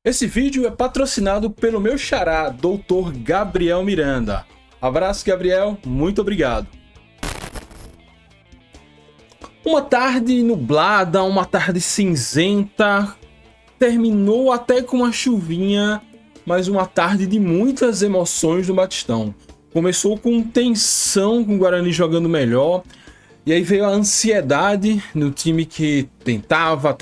Esse vídeo é patrocinado pelo meu xará, Dr. Gabriel Miranda. Abraço, Gabriel, muito obrigado. Uma tarde nublada, uma tarde cinzenta, terminou até com uma chuvinha, mas uma tarde de muitas emoções no Batistão. Começou com tensão, com o Guarani jogando melhor, e aí veio a ansiedade no time que tentava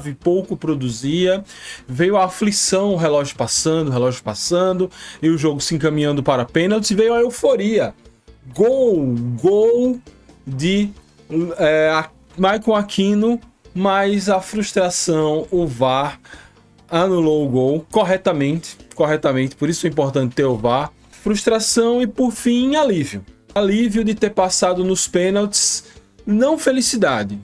e pouco produzia. Veio a aflição, o relógio passando, e o jogo se encaminhando para pênaltis. E veio a euforia. Gol de Maicon Aquino, mas a frustração, o VAR anulou o gol corretamente, por isso é importante ter o VAR. Frustração e, por fim, alívio. Alívio de ter passado nos pênaltis, não felicidade.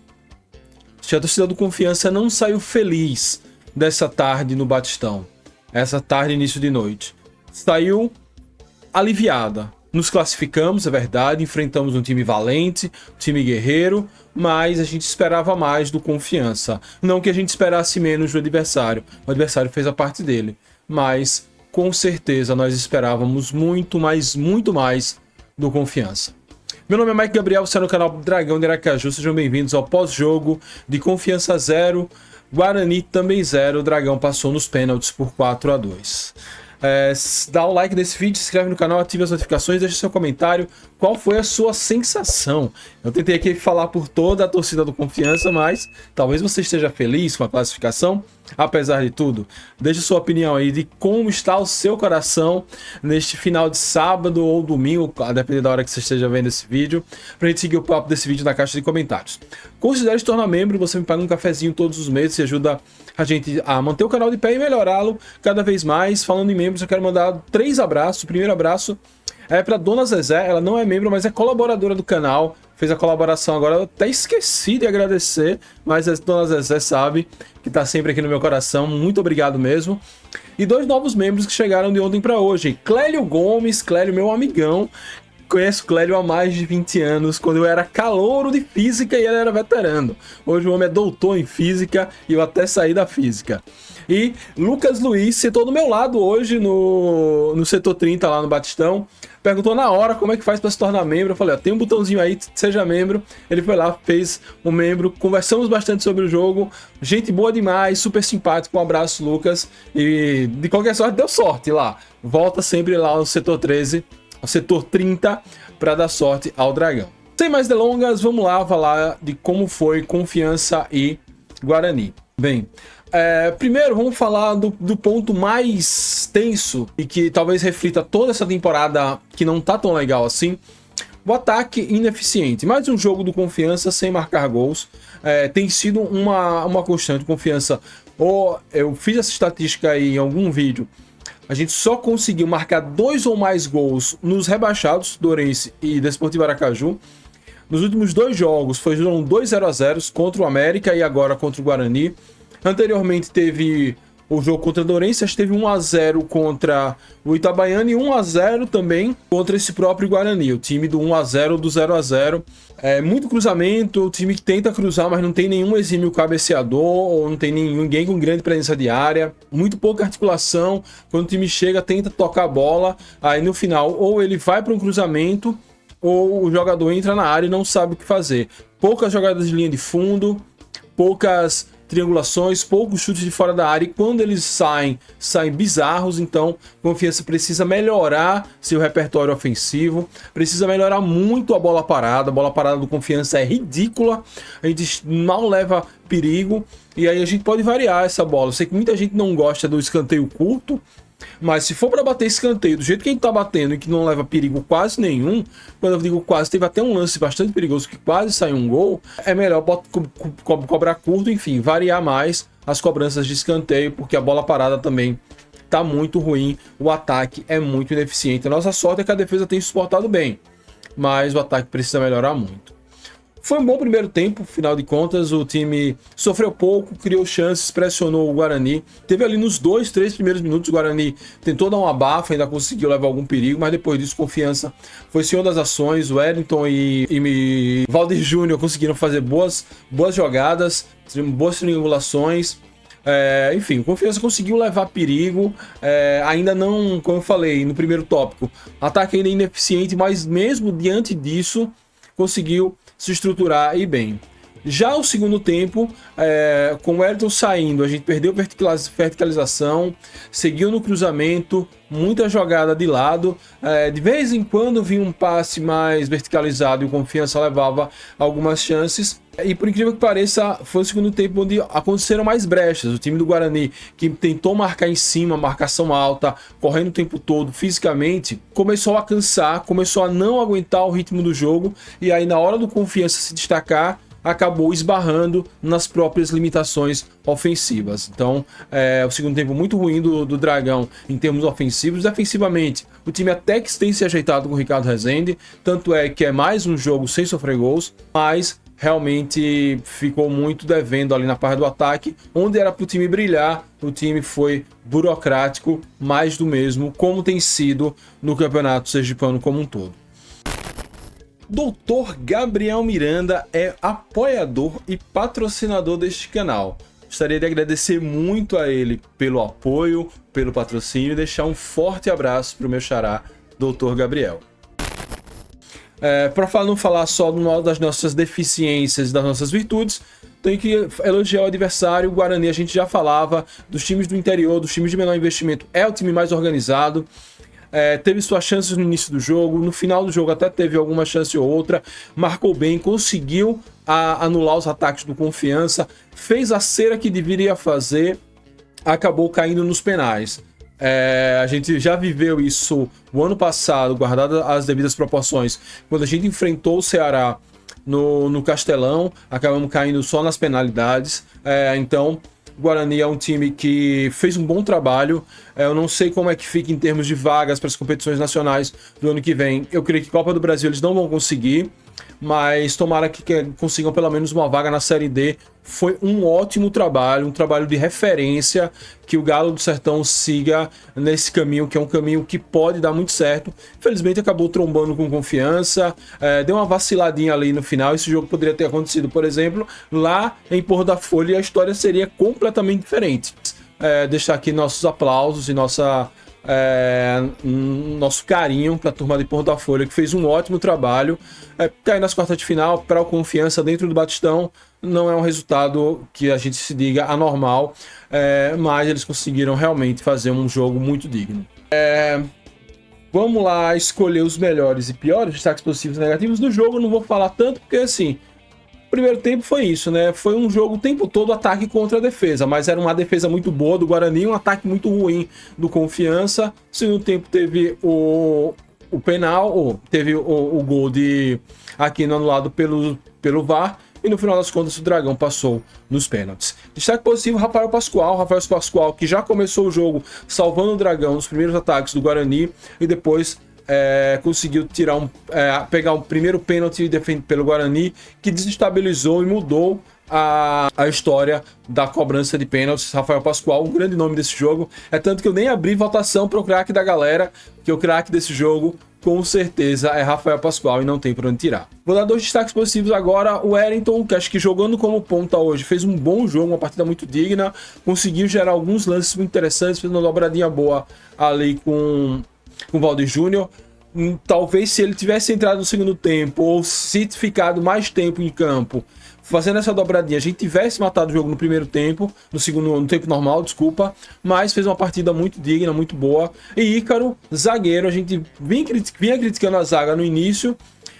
A torcida do Confiança não saiu feliz dessa tarde no Batistão, essa tarde, início de noite. Saiu aliviada. Nos classificamos, é verdade, enfrentamos um time valente, um time guerreiro, mas a gente esperava mais do Confiança. Não que a gente esperasse menos do adversário, o adversário fez a parte dele, mas com certeza nós esperávamos muito mais do Confiança. Meu nome é Mike Gabriel, você é no canal Dragão de Aracaju, sejam bem-vindos ao pós-jogo de Confiança 0, Guarani também 0, o Dragão passou nos pênaltis por 4-2. Dá um like nesse vídeo, se inscreve no canal, ative as notificações, deixe seu comentário, qual foi a sua sensação. Eu tentei aqui falar por toda a torcida do Confiança, mas talvez você esteja feliz com a classificação, apesar de tudo. Deixe sua opinião aí de como está o seu coração neste final de sábado ou domingo, a depender da hora que você esteja vendo esse vídeo, pra gente seguir o papo desse vídeo na caixa de comentários. Considere se tornar membro, você me paga um cafezinho todos os meses e ajuda a gente a manter o canal de pé e melhorá-lo cada vez mais. Falando em membros, eu quero mandar 3 abraços. O primeiro abraço é para Dona Zezé, ela não é membro, mas é colaboradora do canal, fez a colaboração agora, eu até esqueci de agradecer, mas a Dona Zezé sabe que tá sempre aqui no meu coração, muito obrigado mesmo. E 2 novos membros que chegaram de ontem para hoje, Clélio Gomes, Clélio, meu amigão. Conheço o Clélio há mais de 20 anos, quando eu era calouro de física e ele era veterano. Hoje o homem é doutor em física e eu até saí da física. E Lucas Luiz sentou do meu lado hoje no setor 30 lá no Batistão. Perguntou na hora como é que faz para se tornar membro. Eu falei, ó, tem um botãozinho aí, seja membro. Ele foi lá, fez um membro, conversamos bastante sobre o jogo. Gente boa demais, super simpático. Um abraço, Lucas. E de qualquer sorte, deu sorte lá. Volta sempre lá no setor 13. O setor 30 para dar sorte ao Dragão. Sem mais delongas, vamos lá falar de como foi Confiança e Guarani. Bem, primeiro vamos falar do ponto mais tenso e que talvez reflita toda essa temporada que não tá tão legal assim. O ataque ineficiente. Mais um jogo do Confiança sem marcar gols. Tem sido uma constante. Confiança. Eu fiz essa estatística aí em algum vídeo. A gente só conseguiu marcar 2 ou mais gols nos rebaixados, Dourense e Desportivo Aracaju. Nos últimos 2 jogos foram 2 0-0 contra o América e agora contra o Guarani. Anteriormente teve o jogo contra o Dourense, teve 1-0 contra o Itabaiana e 1-0 também contra esse próprio Guarani, o time do 1-0, do 0-0. Muito cruzamento, o time que tenta cruzar, mas não tem nenhum exímio cabeceador, ou não tem ninguém com grande presença de área. Muito pouca articulação, quando o time chega, tenta tocar a bola, aí no final ou ele vai para um cruzamento, ou o jogador entra na área e não sabe o que fazer. Poucas jogadas de linha de fundo, poucas triangulações, poucos chutes de fora da área, e quando eles saem bizarros. Então Confiança precisa melhorar seu repertório ofensivo, precisa melhorar muito a bola parada do Confiança é ridícula, a gente mal leva perigo, e aí a gente pode variar essa bola. Eu sei que muita gente não gosta do escanteio curto, mas se for para bater escanteio do jeito que a gente tá batendo e que não leva perigo quase nenhum, quando eu digo quase, teve até um lance bastante perigoso que quase saiu um gol, é melhor cobrar curto, enfim, variar mais as cobranças de escanteio, porque a bola parada também tá muito ruim, o ataque é muito ineficiente. A nossa sorte é que a defesa tem suportado bem, mas o ataque precisa melhorar muito. Foi um bom primeiro tempo, afinal de contas, o time sofreu pouco, criou chances, pressionou o Guarani. Teve ali nos 2, 3 primeiros minutos, o Guarani tentou dar um abafo, ainda conseguiu levar algum perigo, mas depois disso, Confiança foi senhor das ações. O Wellington e Valdir Júnior conseguiram fazer boas jogadas, boas triangulações. Enfim, o Confiança conseguiu levar perigo, ainda não, como eu falei no primeiro tópico, ataque ainda ineficiente, mas mesmo diante disso, conseguiu se estruturar e bem. Já o segundo tempo, com o Elton saindo, a gente perdeu verticalização, seguiu no cruzamento, muita jogada de lado, de vez em quando vinha um passe mais verticalizado e o Confiança levava algumas chances. E por incrível que pareça, foi o segundo tempo onde aconteceram mais brechas. O time do Guarani, que tentou marcar em cima, marcação alta, correndo o tempo todo fisicamente, começou a cansar, começou a não aguentar o ritmo do jogo, e aí na hora do Confiança se destacar, acabou esbarrando nas próprias limitações ofensivas. Então, o segundo tempo muito ruim do Dragão em termos ofensivos. Defensivamente, o time até que tem se ajeitado com o Ricardo Rezende, tanto é que é mais um jogo sem sofrer gols, mas realmente ficou muito devendo ali na parte do ataque, onde era para o time brilhar, o time foi burocrático, mais do mesmo, como tem sido no Campeonato Sergipano como um todo. Doutor Gabriel Miranda é apoiador e patrocinador deste canal. Gostaria de agradecer muito a ele pelo apoio, pelo patrocínio e deixar um forte abraço para o meu xará, Doutor Gabriel. Para não falar só das nossas deficiências e das nossas virtudes, tem que elogiar o adversário. O Guarani, a gente já falava, dos times do interior, dos times de menor investimento, é o time mais organizado. Teve suas chances no início do jogo, no final do jogo até teve alguma chance ou outra, marcou bem, conseguiu anular os ataques do Confiança, fez a cera que deveria fazer, acabou caindo nos penais. A gente já viveu isso o ano passado, guardado as devidas proporções, quando a gente enfrentou o Ceará no Castelão, acabamos caindo só nas penalidades. Então, o Guarani é um time que fez um bom trabalho. Eu não sei como é que fica em termos de vagas para as competições nacionais do ano que vem. Eu creio que Copa do Brasil eles não vão conseguir, mas tomara que consigam pelo menos uma vaga na Série D. Foi um ótimo trabalho, um trabalho de referência, que o Galo do Sertão siga nesse caminho, que é um caminho que pode dar muito certo. Infelizmente acabou trombando com Confiança, deu uma vaciladinha ali no final. Esse jogo poderia ter acontecido, por exemplo, lá em Porto da Folha, e a história seria completamente diferente. Deixar aqui nossos aplausos e nosso carinho para a turma de Porto da Folha, que fez um ótimo trabalho. Cair nas quartas de final para o Confiança dentro do Batistão não é um resultado que a gente se diga anormal, mas eles conseguiram realmente fazer um jogo muito digno. Vamos lá escolher os melhores e piores destaques positivos e negativos do jogo. Não vou falar tanto porque assim, o primeiro tempo foi isso, né? Foi um jogo o tempo todo ataque contra a defesa, mas era uma defesa muito boa do Guarani, um ataque muito ruim do Confiança. No segundo tempo teve o penal, teve o gol de Aquino anulado pelo VAR, e no final das contas o Dragão passou nos pênaltis. Destaque positivo, Rafael Pascoal, que já começou o jogo salvando o Dragão nos primeiros ataques do Guarani, e depois conseguiu pegar o primeiro pênalti defendido pelo Guarani, que desestabilizou e mudou a história da cobrança de pênaltis. Rafael Pascoal, um grande nome desse jogo, tanto que eu nem abri votação para o craque da galera, que o craque desse jogo com certeza é Rafael Pascoal e não tem por onde tirar. Vou dar 2 destaques positivos agora. O Wellington, que acho que jogando como ponta hoje, fez um bom jogo, uma partida muito digna, conseguiu gerar alguns lances muito interessantes, fez uma dobradinha boa ali com o Valdir Júnior. Talvez se ele tivesse entrado no segundo tempo, ou se ficado mais tempo em campo, fazendo essa dobradinha, a gente tivesse matado o jogo no primeiro tempo, no tempo normal, desculpa, mas fez uma partida muito digna, muito boa. E Ícaro, zagueiro, a gente vinha criticando a zaga no início,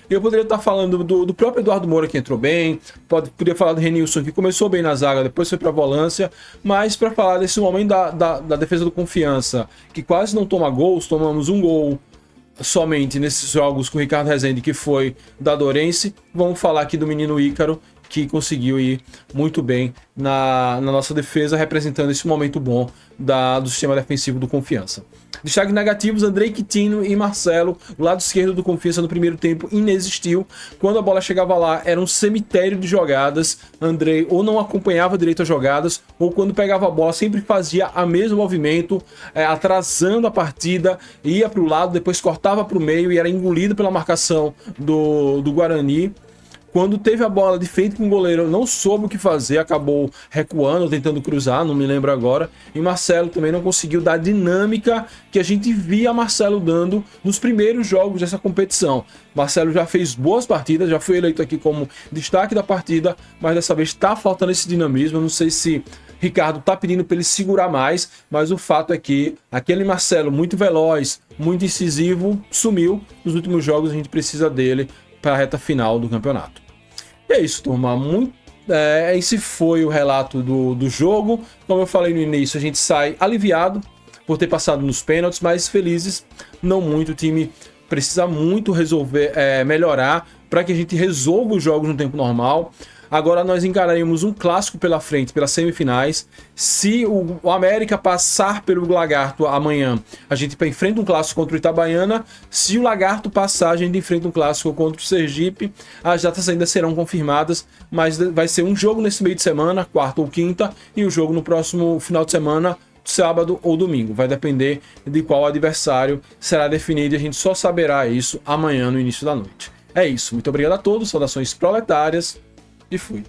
e eu poderia estar falando do próprio Eduardo Moura, que entrou bem, poderia falar do Renilson, que começou bem na zaga, depois foi para a volância, mas para falar desse momento da defesa do Confiança, que quase não toma gols, tomamos um gol somente nesses jogos com o Ricardo Rezende, que foi da Dourense. Vamos falar aqui do menino Ícaro, que conseguiu ir muito bem na nossa defesa, representando esse momento bom do sistema defensivo do Confiança. Destaques negativos, Andrei Quintino e Marcelo. O lado esquerdo do Confiança no primeiro tempo inexistiu. Quando a bola chegava lá, era um cemitério de jogadas. Andrei ou não acompanhava direito as jogadas, ou quando pegava a bola sempre fazia o mesmo movimento, atrasando a partida, ia para o lado, depois cortava para o meio e era engolido pela marcação do Guarani. Quando teve a bola de frente com o goleiro, não soube o que fazer, acabou recuando, tentando cruzar, não me lembro agora. E Marcelo também não conseguiu dar a dinâmica que a gente via Marcelo dando nos primeiros jogos dessa competição. Marcelo já fez boas partidas, já foi eleito aqui como destaque da partida, mas dessa vez está faltando esse dinamismo. Eu não sei se Ricardo tá pedindo para ele segurar mais, mas o fato é que aquele Marcelo muito veloz, muito incisivo, sumiu. Nos últimos jogos a gente precisa dele para a reta final do campeonato. E é isso, turma. Esse foi o relato do jogo. Como eu falei no início, a gente sai aliviado por ter passado nos pênaltis, mas felizes não muito. O time precisa muito melhorar para que a gente resolva os jogos no tempo normal. Agora nós encararemos um clássico pela frente, pelas semifinais. Se o América passar pelo Lagarto amanhã, a gente enfrenta um clássico contra o Itabaiana. Se o Lagarto passar, a gente enfrenta um clássico contra o Sergipe. As datas ainda serão confirmadas, mas vai ser um jogo nesse meio de semana, quarta ou quinta, e o jogo no próximo final de semana, sábado ou domingo. Vai depender de qual adversário será definido e a gente só saberá isso amanhã no início da noite. É isso. Muito obrigado a todos. Saudações proletárias. E fui.